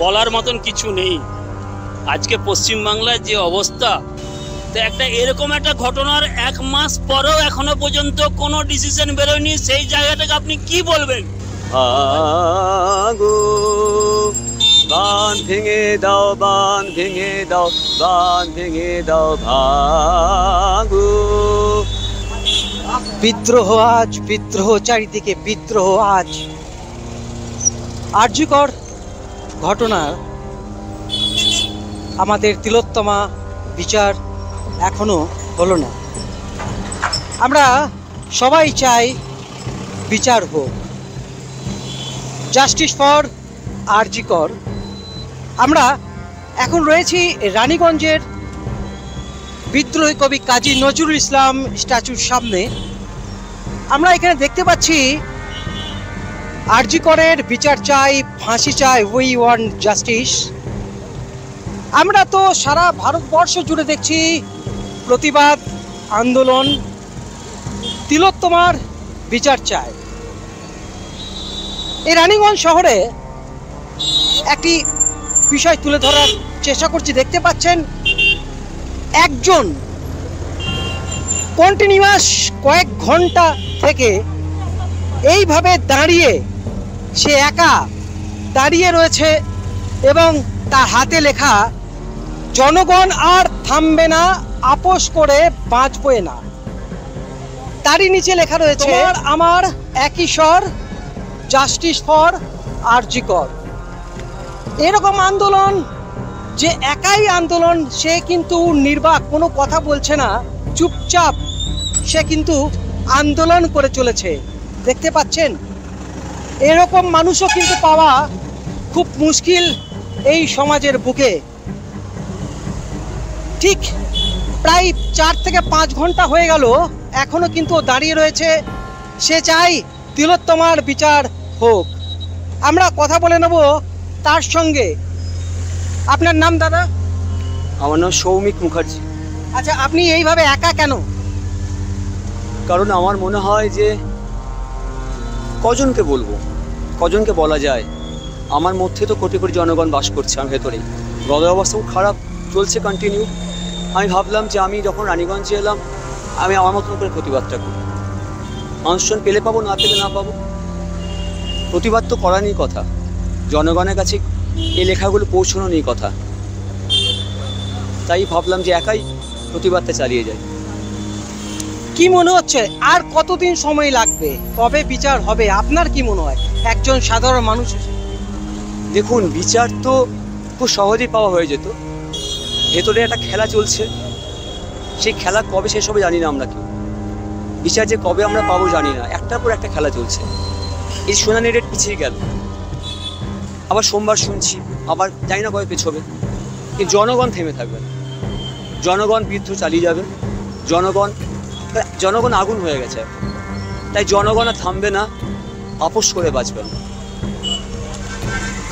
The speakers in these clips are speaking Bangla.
বলার মতন কিছু নেই। আজকে পশ্চিমবাংলার যে অবস্থা, তো একটা এরকম একটা ঘটনার 1 মাস পরেও এখনো পর্যন্ত কোনো ডিসিশন বেরোয়নি, সেই জায়গাটাকে আপনি কি বলবেন? বাঁধ ভেঙে দাও, বাঁধ ভেঙে দাও, বাঁধ ভেঙে দাও, ভাগো। বিদ্রোহ আজ, বিদ্রোহ চারিদিকে, বিদ্রোহ আজ। আরজিকর ঘটনা, আমাদের তিলোত্তমা বিচার এখনো হলো না। আমরা সবাই চাই বিচার হোক, জাস্টিস ফর আরজিকর। আমরা এখন রয়েছি রানীগঞ্জের বিদ্রোহী কবি কাজী নজরুল ইসলাম স্ট্যাচুর সামনে। আমরা এখানে দেখতে পাচ্ছি আরজিকরের বিচার চাই, ফাঁসি চাই, উই ওয়ান্ট জাস্টিস। আমরা তো সারা ভারতবর্ষ জুড়ে দেখছি প্রতিবাদ আন্দোলন, তিলোত্তমার বিচার চাই। এই রানীগঞ্জ শহরে একটি বিষয় তুলে ধরার চেষ্টা করছি। দেখতে পাচ্ছেন একজন কন্টিনিউয়াস কয়েক ঘন্টা থেকে এইভাবে দাঁড়িয়ে, সে একা দাঁড়িয়ে রয়েছে এবং তার হাতে লেখা জনগণ আর থামবে না, আপোষ করে বাঁচবে না। তারই নিচে লেখা রয়েছে আমার একই স্বর, জাস্টিস ফর আরজিকর। এরকম আন্দোলন, যে একাই আন্দোলন, সে কিন্তু নির্বাক, কোনো কথা বলছে না, চুপচাপ সে কিন্তু আন্দোলন করে চলেছে। দেখতে পাচ্ছেন এরকম মানুষও কিন্তু পাওয়া খুব মুশকিল এই সমাজের বুকে। ঠিক প্রায় 4 থেকে 5 ঘন্টা হয়ে গেল, এখনো কিন্তু দাঁড়িয়ে রয়েছে। সে চাই তিলোত্তমার বিচার হোক। আমরা কথা বলে নেব তার সঙ্গে। আপনার নাম দাদা? আমার নাম সৌমিক মুখার্জি। আচ্ছা, আপনি এইভাবে একা কেন? কারণ আমার মনে হয় যে কজনকে বলবো, কজনকে বলা যায়। আমার মধ্যে তো কোটি কোটি জনগণ বাস করছে, আমার ভেতরেই হৃদয় অবস্থা খুব খারাপ চলছে কন্টিনিউ। আমি ভাবলাম যে আমি যখন রানীগঞ্জে এলাম, আমি আমার মতন করে প্রতিবাদটা করি। মানুষজন পেলে পাবো, না পেলে না পাবো, প্রতিবাদ তো করা নিয়ে কথা, জনগণের কাছে এই লেখাগুলো পৌঁছানো নিয়ে কথা। তাই ভাবলাম যে একাই প্রতিবাদটা চালিয়ে যাই। কি মনে হচ্ছে আর কতদিন সময় লাগবে, কবে বিচার হবে? আপনার কি মনে হয় একজন সাধারণ মানুষ? দেখুন, বিচার তো খুব সহজেই পাওয়া হয়ে যেত। ভেতরে একটা খেলা চলছে, সেই খেলা কবে শেষ হবে জানি না আমরা কেউ। বিচার যে কবে আমরা পাবো জানি না, একটার পর একটা খেলা চলছে। এই শুনানি ডেট পিছিয়ে গেল, আবার সোমবার শুনছি, আবার জানি না কবে পেছবে। কিন্তু জনগণ থেমে থাকবে না, জনগণ বিদ্রোহ চালিয়ে যাবে। জনগণ আগুন হয়ে গেছে, তাই জনগণ আর থামবে না, আপোষ করে বাঁচবে না।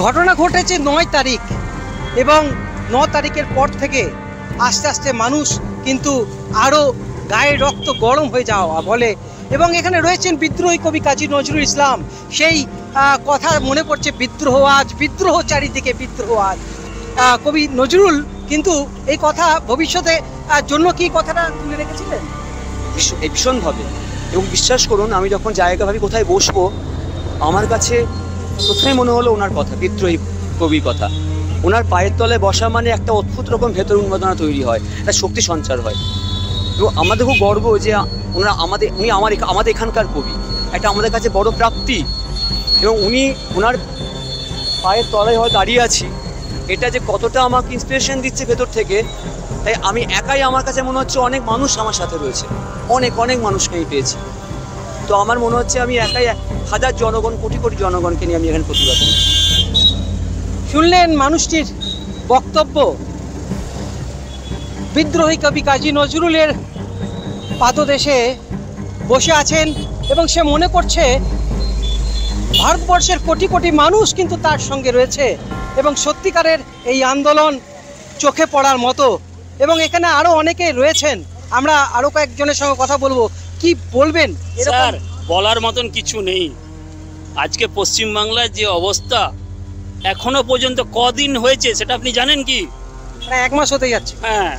ঘটনা ঘটেছে 9 তারিখ, এবং 9 তারিখের পর থেকে আস্তে আস্তে মানুষ কিন্তু আরো গায়ে রক্ত গরম হয়ে যাওয়া বলে। এবং এখানে রয়েছেন বিদ্রোহী কবি কাজী নজরুল ইসলাম। সেই কথা মনে পড়ছে, বিদ্রোহ আজ, বিদ্রোহ চারিদিকে, বিদ্রোহ আজ। কবি নজরুল কিন্তু এই কথা ভবিষ্যতে জন্য কি কথাটা তুলে রেখেছিলেন ভীষণভাবে। এবং বিশ্বাস করুন, আমি যখন জায়গা ভাবি কোথায় বসবো, আমার কাছে প্রথমে মনে হলো ওনার কথা, বিদ্রোহী কবির কথা। ওনার পায়ের তলায় বসা মানে একটা অদ্ভুত রকম ভেতর উন্মাদনা তৈরি হয়, একটা শক্তি সঞ্চার হয়। এবং আমাদের খুব গর্ব যে উনি আমাদের এখানকার কবি, একটা আমাদের কাছে বড় প্রাপ্তি। এবং ওনার পায়ের তলায় হয় দাঁড়িয়ে আছি, এটা যে কতটা আমাকে ইন্সপিরেশন দিচ্ছে ভেতর থেকে। তাই আমি একাই, আমার কাছে মনে হচ্ছে অনেক মানুষ আমার সাথে রয়েছে, অনেক অনেক মানুষকে আমি পেয়েছি। তো আমার মনে হচ্ছে আমি একাই হাজার জনগণ, কোটি কোটি জনগণকে নিয়ে আমি এখানে প্রতিবাদ করছি। শুনলেন মানুষটির বক্তব্য। বিদ্রোহী কবি কাজী নজরুলের পাদদেশে বসে আছেন এবং সে মনে করছে ভারতবর্ষের কোটি কোটি মানুষ কিন্তু তার সঙ্গে রয়েছে এবং সত্যিকারের এই আন্দোলন চোখে পড়ার মতো। এবং এখানে আরো অনেকে রয়েছেন, আমরা আরো কয়েকজনের সঙ্গে কথা বলবো। কি বলবেন? স্যার, বলার মতন কিছু নেই। আজকে পশ্চিমবাংলার যে অবস্থা, এখনো পর্যন্ত কদিন হয়েছে সেটা আপনি জানেন কি? প্রায় 1 মাস হতে যাচ্ছে। হ্যাঁ,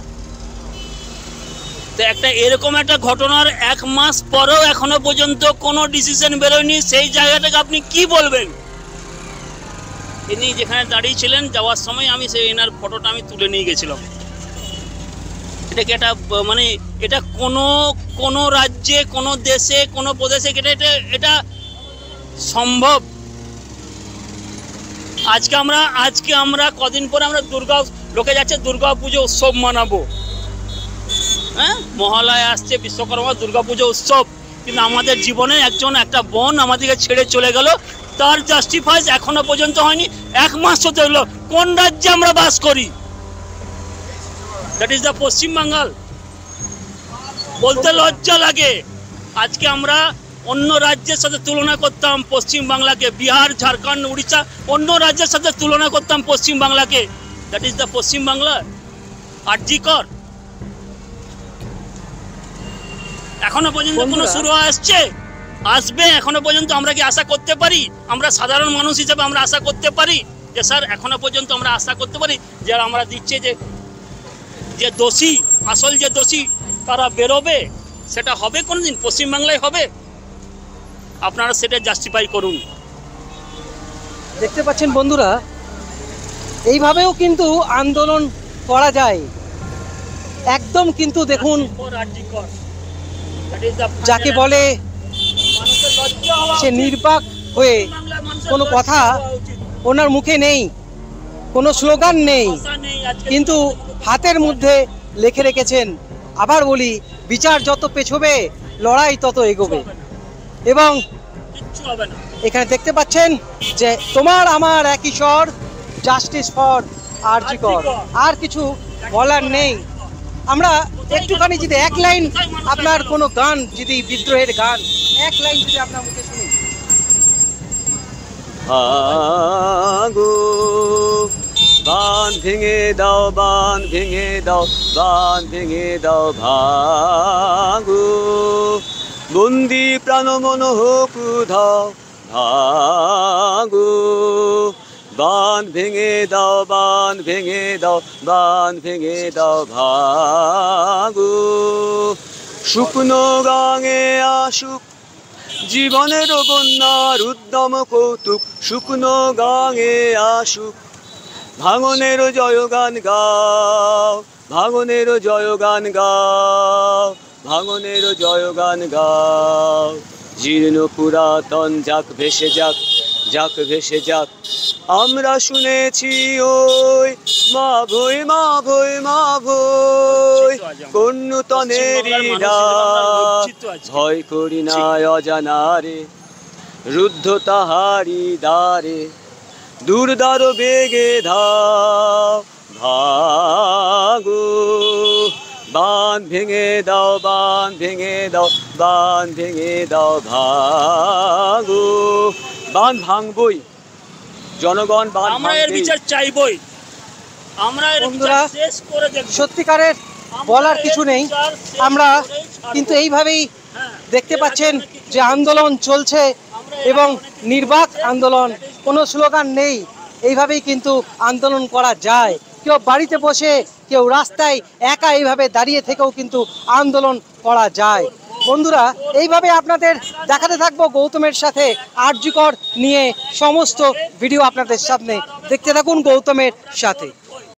তো একটা এরকম একটা ঘটনার 1 মাস পরেও এখনো পর্যন্ত কোনো ডিসিশন বেরোয়নি, সেই জায়গাটাকে আপনি কি বলবেন? ইনি যেখানে দাঁড়িয়ে ছিলেন যাওয়ার সময় আমি সেই এনার ফটোটা আমি তুলে নিয়ে গেছিলাম। এটাকে একটা মানে এটা কোনো রাজ্যে, কোনো দেশে, কোনো প্রদেশে এটা সম্ভব? আজকে আমরা কদিন পরে আমরা লোকে যাচ্ছে দুর্গা পুজো উৎসব মানাবো, হ্যাঁ, মহালয়া আসছে, বিশ্বকর্মা, দুর্গা পুজো উৎসব, কিন্তু আমাদের জীবনে একটা বোন আমাদেরকে ছেড়ে চলে গেল, তার জাস্টিফাইজ এখনো পর্যন্ত হয়নি। 1 মাস হতে হলো। কোন রাজ্যে আমরা বাস করি? দ্যাট ইজ দ্য পশ্চিম বাঙ্গাল। বলতে লজ্জা লাগে। আজকে আমরা অন্য রাজ্যের সাথে তুলনা করতাম পশ্চিম বাংলাকে, বিহার, ঝাড়খণ্ড, উড়িষ্যা, অন্য রাজ্যের সাথে তুলনা করতাম পশ্চিম বাংলাকে। দ্যাট ইজ দ্য পশ্চিম বাংলা। আরজি কর এখনো পর্যন্ত কোনো শুরু আসবে? এখনো পর্যন্ত আমরা কি আশা করতে পারি? আমরা সাধারণ মানুষ হিসেবে আমরা আশা করতে পারি যে স্যার এখনো পর্যন্ত আমরা আশা করতে পারি যে আমরা দিচ্ছে যে দোষী, আসল যে দোষী তারা বেরোবে, সেটা হবে কোনোদিন? পশ্চিমবাংলায় হবে? আপনারা সেটা জাস্টিফাই করুন। দেখতে পাচ্ছেন বন্ধুরা, এইভাবেও কিন্তু আন্দোলন করা যায়। একদম কিন্তু দেখুন, যাকে বলে সে নির্বাক হয়ে কোনো কথা ওনার মুখে নেই, কোনো স্লোগান নেই, কিন্তু হাতের মধ্যে লিখে রেখেছেন, আবার বলি, বিচার যত পেছোবে লড়াই তত এগোবে। এবং এখানে দেখতে পাচ্ছেন যে তোমার আমার একই স্বর, জাস্টিস ফর আরজি কর। আর কিছু বলার নেই। আমরা একটুখানি যদি 1 লাইন আপনার কোনো গান, যদি বিদ্রোহের গান 1 লাইন যদি আপনার মুখে শুনি। ভাগো বাঁধ ভেঙে দাও, বাঁধ ভেঙে দাও, বাঁধ ভেঙে দাও, ভাগো বন্দি প্রাণ মন হোক উধাও, ভাগো বাঁধ ভেঙে দাও, বাঁধ ভেঙে দাও, বাঁধ ভেঙে দাও, ভাগো শুকনো গাঙে আসুক জীবনের বন্যার উদ্যম কৌতুক, শুকনো গাঙে আসুক ভাঙনের জয়গান গাও, ভাঙনের জয়গান গাও, ভাঙনের জয়গান গাও। জীর্ণ পুরাতন যাক ভেসে যাক, যাক ভেসে যাক। আমরা শুনেছি ওই মা ভই, মা ভই, মা ভই, কোন নূতনেরই ডাক। ভয় করি না অজানারে, রুদ্ধ তাহারি দ্বারে, দুর্দার বেগে ধাও, ভাগো বাঁধ ভেঙে দাও, বাঁধ ভেঙে দাও, বাঁধ ভেঙে দাও, ভাগো বাঁধ ভাঙবই, জনগণ বাঁধ আমরা এর বিচার চাইবই। আমরা এর বিচার শেষ করে দেব। সত্যিকারের বলার কিছু নেই। আমরা কিন্তু এইভাবেই দেখতে পাচ্ছেন যে আন্দোলন চলছে এবং নির্বাক আন্দোলন, কোনো স্লোগান নেই। এইভাবেই কিন্তু আন্দোলন করা যায়। কেউ বাড়িতে বসে, কেউ রাস্তায় একা এইভাবে দাঁড়িয়ে থেকেও কিন্তু আন্দোলন করা যায়। বন্ধুরা, এইভাবে আপনাদের দেখাতে থাকবো গৌতমের সাথে আরজি কর নিয়ে সমস্ত ভিডিও আপনাদের সামনে। দেখতে থাকুন গৌতমের সাথে।